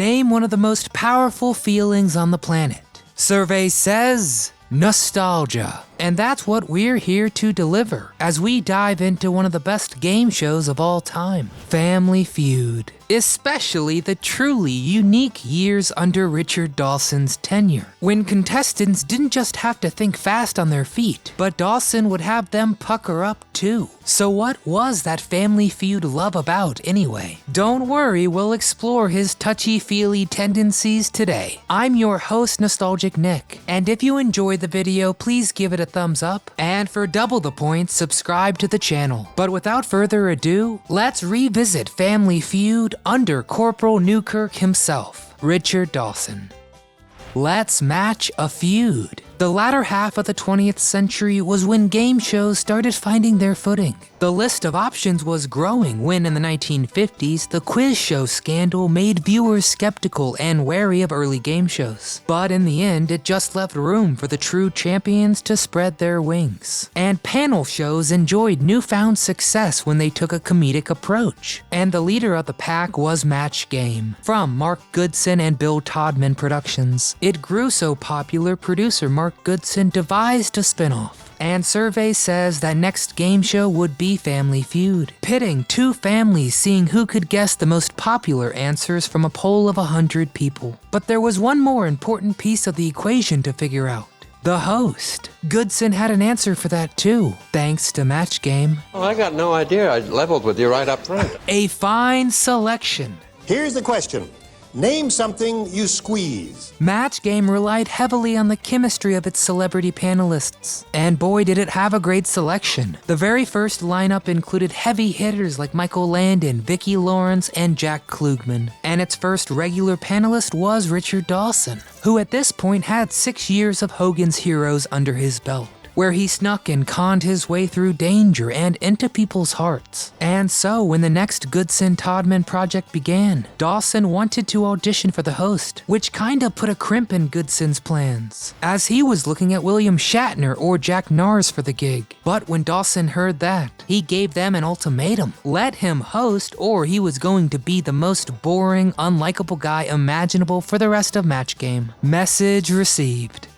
Name one of the most powerful feelings on the planet. Survey says nostalgia. And that's what we're here to deliver as we dive into one of the best game shows of all time, Family Feud. Especially the truly unique years under Richard Dawson's tenure, when contestants didn't just have to think fast on their feet, but Dawson would have them pucker up too. So what was that Family Feud love about anyway? Don't worry, we'll explore his touchy-feely tendencies today. I'm your host, Nostalgic Nick, and if you enjoyed the video, please give it a thumbs up, and for double the points, subscribe to the channel. But without further ado, let's revisit Family Feud under Corporal Newkirk himself, Richard Dawson. Let's match a feud. The latter half of the 20th century was when game shows started finding their footing. The list of options was growing when, in the 1950s, the quiz show scandal made viewers skeptical and wary of early game shows. But in the end, it just left room for the true champions to spread their wings. And panel shows enjoyed newfound success when they took a comedic approach. And the leader of the pack was Match Game, from Mark Goodson and Bill Todman Productions. It grew so popular, producer Mark Goodson devised a spinoff. And survey says that next game show would be Family Feud, pitting two families seeing who could guess the most popular answers from a poll of 100 people. But there was one more important piece of the equation to figure out. The host. Goodson had an answer for that too, thanks to Match Game. Well, I got no idea. I leveled with you right up front. A fine selection. Here's the question. Name something you squeeze. Match Game relied heavily on the chemistry of its celebrity panelists. And boy, did it have a great selection. The very first lineup included heavy hitters like Michael Landon, Vicki Lawrence, and Jack Klugman. And its first regular panelist was Richard Dawson, who at this point had 6 years of Hogan's Heroes under his belt, where he snuck and conned his way through danger and into people's hearts. And so, when the next Goodson-Todman project began, Dawson wanted to audition for the host, which kinda put a crimp in Goodson's plans, as he was looking at William Shatner or Jack Nars for the gig. But when Dawson heard that, he gave them an ultimatum. Let him host, or he was going to be the most boring, unlikable guy imaginable for the rest of Match Game. Message received.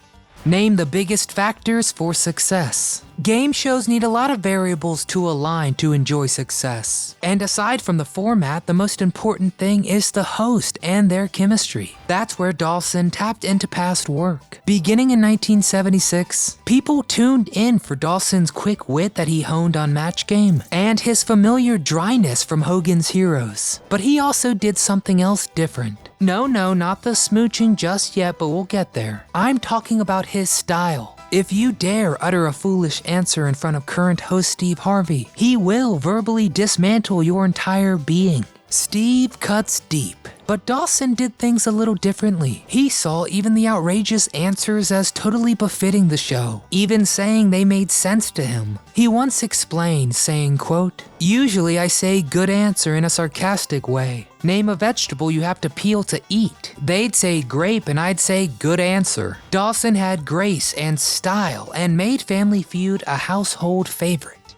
Name the biggest factors for success. Game shows need a lot of variables to align to enjoy success. And aside from the format, the most important thing is the host and their chemistry. That's where Dawson tapped into past work. Beginning in 1976, people tuned in for Dawson's quick wit that he honed on Match Game, and his familiar dryness from Hogan's Heroes. But he also did something else different. No, not the smooching just yet, but we'll get there. I'm talking about his style. If you dare utter a foolish answer in front of current host Steve Harvey, he will verbally dismantle your entire being. Steve cuts deep. But Dawson did things a little differently. He saw even the outrageous answers as totally befitting the show, even saying they made sense to him. He once explained, saying, quote, "Usually I say good answer in a sarcastic way. Name a vegetable you have to peel to eat. They'd say grape and I'd say good answer." Dawson had grace and style and made Family Feud a household favorite.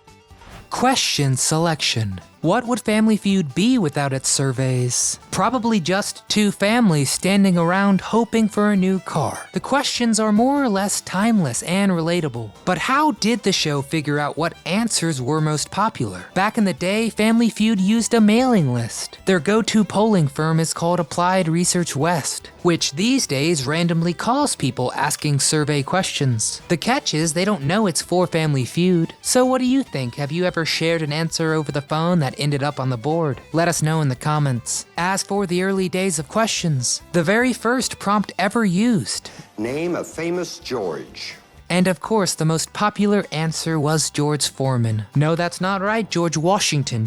Question selection. What would Family Feud be without its surveys? Probably just two families standing around hoping for a new car. The questions are more or less timeless and relatable. But how did the show figure out what answers were most popular? Back in the day, Family Feud used a mailing list. Their go-to polling firm is called Applied Research West, which these days randomly calls people asking survey questions. The catch is they don't know it's for Family Feud. So what do you think? Have you ever shared an answer over the phone that ended up on the board? Let us know in the comments. As for the early days of questions, the very first prompt ever used. Name a famous George. And of course, the most popular answer was George Foreman. No, that's not right, George Washington.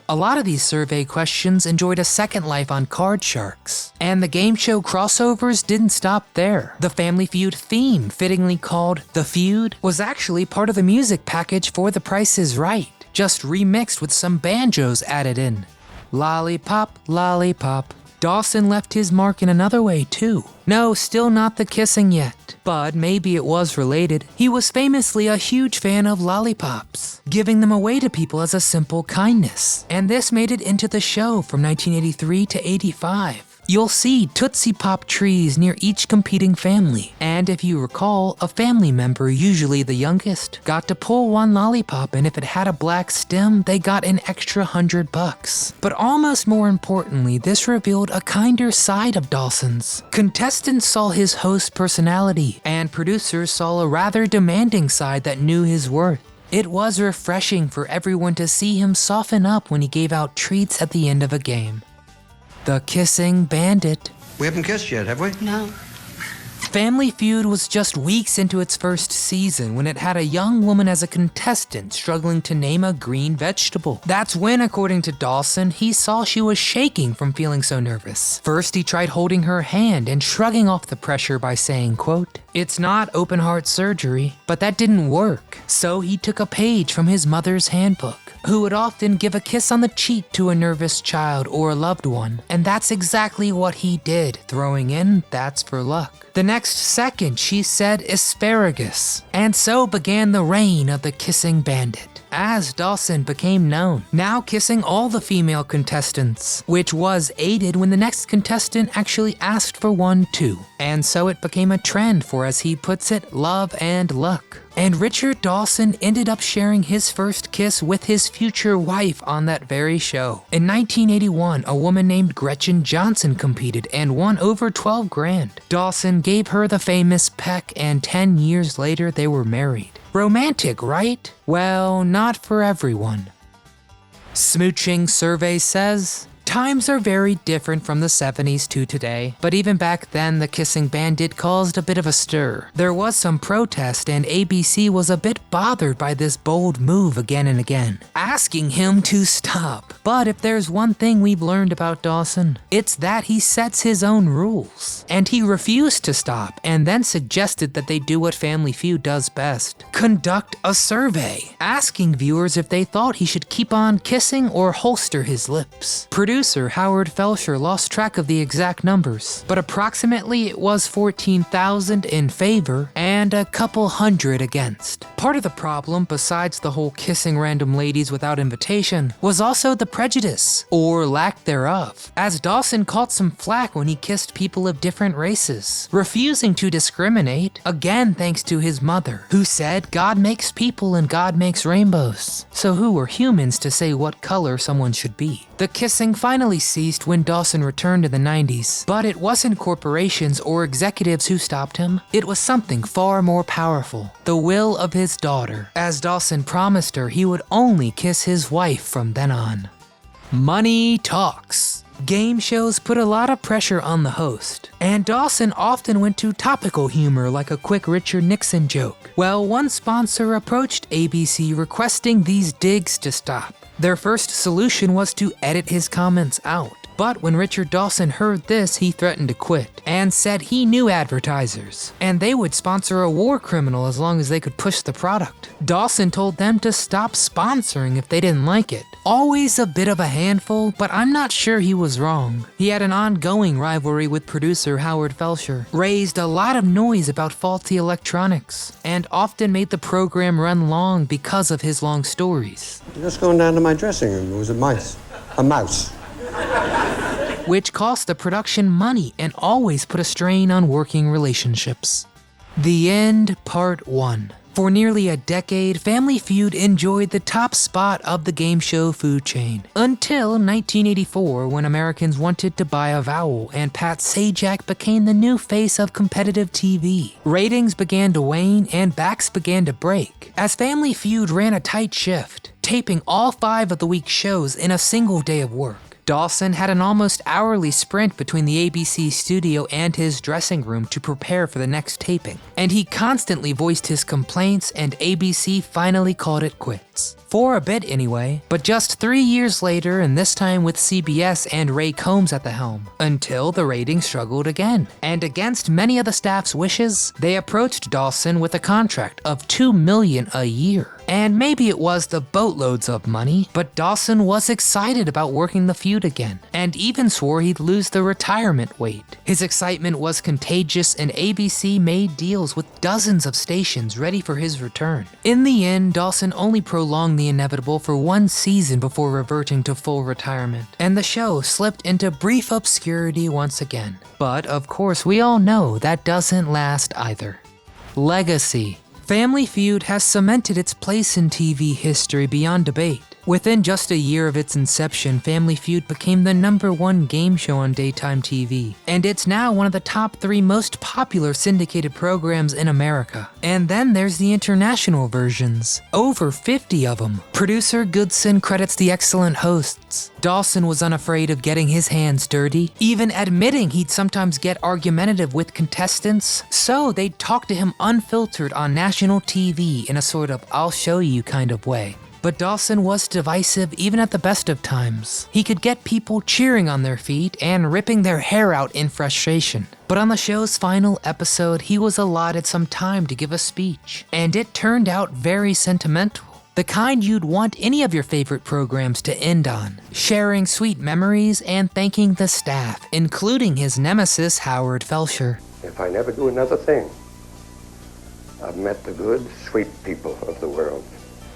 A lot of these survey questions enjoyed a second life on Card Sharks. And the game show crossovers didn't stop there. The Family Feud theme, fittingly called The Feud, was actually part of the music package for The Price is Right, just remixed with some banjos added in. Lollipop, lollipop. Dawson left his mark in another way too. No, still not the kissing yet, but maybe it was related. He was famously a huge fan of lollipops, giving them away to people as a simple kindness. And this made it into the show from 1983 to 85. You'll see Tootsie Pop trees near each competing family, and if you recall, a family member, usually the youngest, got to pull one lollipop, and if it had a black stem, they got an extra $100. But almost more importantly, this revealed a kinder side of Dawson's. Contestants saw his host personality, and producers saw a rather demanding side that knew his worth. It was refreshing for everyone to see him soften up when he gave out treats at the end of a game. The Kissing Bandit. We haven't kissed yet, have we? No. Family Feud was just weeks into its first season when it had a young woman as a contestant struggling to name a green vegetable. That's when, according to Dawson, he saw she was shaking from feeling so nervous. First, he tried holding her hand and shrugging off the pressure by saying, quote, "It's not open heart surgery," but that didn't work. So he took a page from his mother's handbook, who would often give a kiss on the cheek to a nervous child or a loved one. And that's exactly what he did, throwing in, "That's for luck." The next second, she said asparagus. And so began the reign of the Kissing Bandit, as Dawson became known, now kissing all the female contestants, which was aided when the next contestant actually asked for one too. And so it became a trend for, as he puts it, love and luck. And Richard Dawson ended up sharing his first kiss with his future wife on that very show. In 1981, a woman named Gretchen Johnson competed and won over 12 grand. Dawson gave her the famous peck, and 10 years later they were married. Romantic, right? Well, not for everyone. Smooching survey says, times are very different from the 70s to today, but even back then the Kissing Bandit caused a bit of a stir. There was some protest, and ABC was a bit bothered by this bold move again and again, asking him to stop. But if there's one thing we've learned about Dawson, it's that he sets his own rules. And he refused to stop, and then suggested that they do what Family Feud does best: conduct a survey, asking viewers if they thought he should keep on kissing or holster his lips. Producer Howard Felsher lost track of the exact numbers, but approximately it was 14,000 in favor and a couple hundred against. Part of the problem, besides the whole kissing random ladies without invitation, was also the prejudice, or lack thereof, as Dawson caught some flack when he kissed people of different races, refusing to discriminate, again thanks to his mother, who said God makes people and God makes rainbows. So who were humans to say what color someone should be? The kissing finally ceased when Dawson returned in the 90s, but it wasn't corporations or executives who stopped him. It was something far more powerful: the will of his daughter, as Dawson promised her he would only kiss his wife from then on. Money talks. Game shows put a lot of pressure on the host, and Dawson often went to topical humor like a quick Richard Nixon joke. Well, one sponsor approached ABC requesting these digs to stop. Their first solution was to edit his comments out. But when Richard Dawson heard this, he threatened to quit and said he knew advertisers, and they would sponsor a war criminal as long as they could push the product. Dawson told them to stop sponsoring if they didn't like it. Always a bit of a handful, but I'm not sure he was wrong. He had an ongoing rivalry with producer Howard Felsher, raised a lot of noise about faulty electronics, and often made the program run long because of his long stories. Just going down to my dressing room, there was a mouse. A mouse. Which cost the production money and always put a strain on working relationships. The End, Part 1. For nearly a decade, Family Feud enjoyed the top spot of the game show food chain, until 1984, when Americans wanted to buy a vowel and Pat Sajak became the new face of competitive TV. Ratings began to wane and backs began to break, as Family Feud ran a tight shift, taping all 5 of the week's shows in a single day of work. Dawson had an almost hourly sprint between the ABC studio and his dressing room to prepare for the next taping, and he constantly voiced his complaints, and ABC finally called it quits. For a bit anyway, but just 3 years later, and this time with CBS and Ray Combs at the helm, until the ratings struggled again. And against many of the staff's wishes, they approached Dawson with a contract of $2 million a year. And maybe it was the boatloads of money, but Dawson was excited about working the feud again, and even swore he'd lose the retirement weight. His excitement was contagious, and ABC made deals with dozens of stations ready for his return. In the end, Dawson only prolonged the inevitable for one season before reverting to full retirement, and the show slipped into brief obscurity once again. But of course, we all know that doesn't last either. Legacy. Family Feud has cemented its place in TV history beyond debate. Within just a year of its inception, Family Feud became the #1 game show on daytime TV, and it's now one of the top 3 most popular syndicated programs in America. And then there's the international versions, over 50 of them. Producer Goodson credits the excellent hosts. Dawson was unafraid of getting his hands dirty, even admitting he'd sometimes get argumentative with contestants, so they'd talk to him unfiltered on national TV in a sort of "I'll show you" kind of way. But Dawson was divisive even at the best of times. He could get people cheering on their feet and ripping their hair out in frustration. But on the show's final episode, he was allotted some time to give a speech, and it turned out very sentimental. The kind you'd want any of your favorite programs to end on, sharing sweet memories and thanking the staff, including his nemesis Howard Felcher. If I never do another thing, I've met the good, sweet people of the world.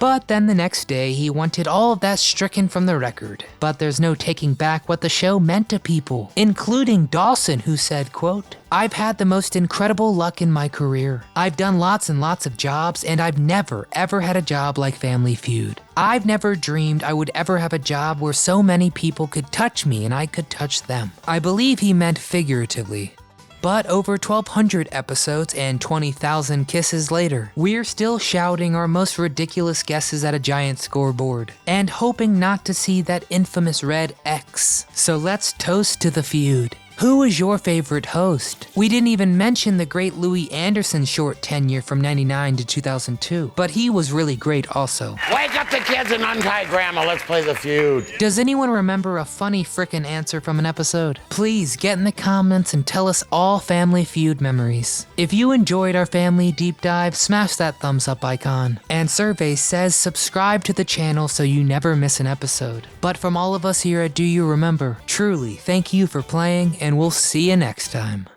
But then the next day, he wanted all of that stricken from the record. But there's no taking back what the show meant to people, including Dawson, who said, quote, "I've had the most incredible luck in my career. I've done lots and lots of jobs, and I've never, ever had a job like Family Feud. I've never dreamed I would ever have a job where so many people could touch me and I could touch them." I believe he meant figuratively. But over 1,200 episodes and 20,000 kisses later, we're still shouting our most ridiculous guesses at a giant scoreboard, and hoping not to see that infamous red X. So let's toast to the feud. Who is your favorite host? We didn't even mention the great Louis Anderson's short tenure from '99 to 2002, but he was really great also. Wake up the kids and untie grandma, let's play the feud. Does anyone remember a funny frickin' answer from an episode? Please get in the comments and tell us all Family Feud memories. If you enjoyed our family deep dive, smash that thumbs up icon. And Survey says subscribe to the channel so you never miss an episode. But from all of us here at Do You Remember, truly thank you for playing, and we'll see you next time.